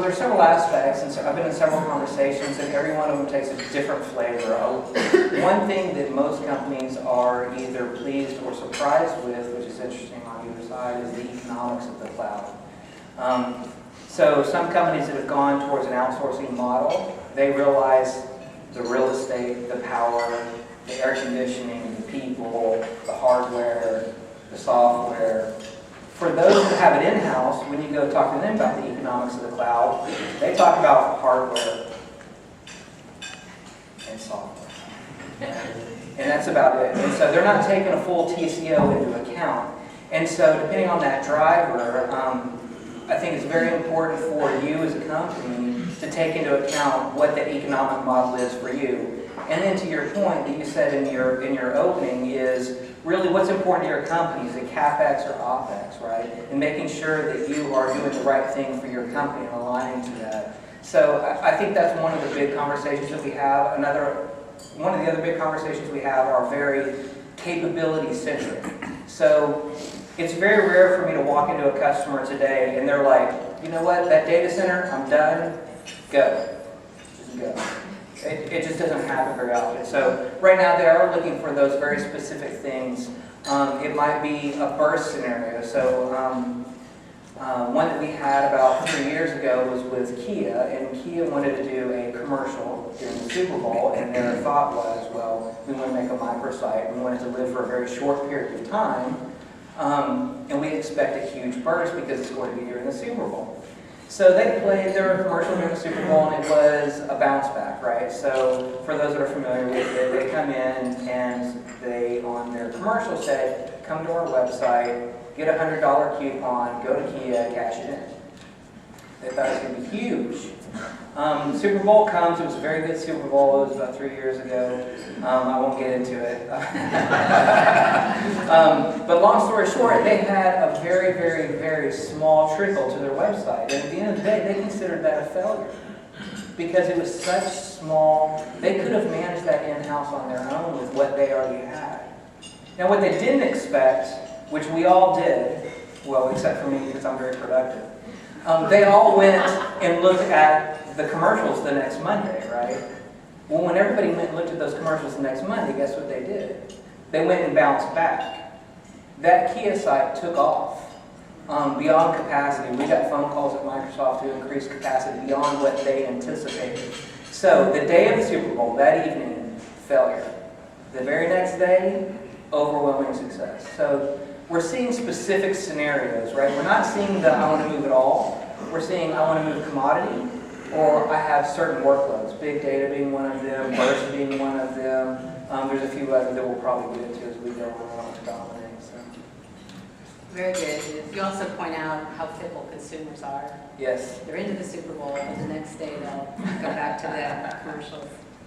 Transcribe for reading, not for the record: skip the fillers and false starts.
There's several aspects, and so I've been in several conversations, and every one of them takes a different flavor. One thing that most companies are either pleased or surprised with, which is interesting on either side, is the economics of the cloud. So some companies that have gone towards an outsourcing model, they realize the real estate, the power, the air conditioning, the people, the hardware, the software. For those that have it in-house, when you go talk to them about the economics of the cloud, they talk about hardware and software. And that's about it. And so they're not taking a full TCO into account. And so depending on that driver, I think it's very important for you as a company to take into account what the economic model is for you. And then to your point that you said in your opening is really what's important to your company, is it CapEx or OpEx, right? And making sure that you are doing the right thing for your company and aligning to that. So I think that's one of the big conversations that we have. One of the other big conversations we have are very capability centric. So it's very rare for me to walk into a customer today and they're like, you know what, that data center, I'm done, go. Just go. It just doesn't happen very often. So right now they are looking for those very specific things. It might be a burst scenario. So one that we had about 3 years ago was with Kia, and Kia wanted to do a commercial during the Super Bowl, and their thought was, well, we want to make a microsite. We want it to live for a very short period of time, and we expect a huge burst because it's going to be during the Super Bowl. So they played their commercial during the Super Bowl, and it was a bounce back, right? So for those that are familiar with it, they come in and they, on their commercial, said, come to our website, get a $100 coupon, go to Kia, cash it in. They thought it was going to be huge. Super Bowl comes, it was a very good Super Bowl, it was about 3 years ago. I won't get into it. But long story short, they had a very, very, very small trickle to their website. And at the end of the day, they considered that a failure. Because it was such small, they could have managed that in-house on their own with what they already had. Now what they didn't expect, which we all did, well, except for me because I'm very productive, they all went and looked at the commercials the next Monday, right? Well, when everybody went and looked at those commercials the next Monday, guess what they did? They went and bounced back. That Kia site took off beyond capacity. We got phone calls at Microsoft to increase capacity beyond what they anticipated. So the day of the Super Bowl, that evening, failure. The very next day, overwhelming success. So we're seeing specific scenarios, right? We're not seeing the I want to move it all. We're seeing I want to move commodity, or I have certain workloads, big data being one of them, burst being one of them. There's a few others that we'll probably get into as we go on to dominate. So. Very good. You also point out how fickle consumers are. Yes. They're into the Super Bowl, but the next day they'll go back to the commercials.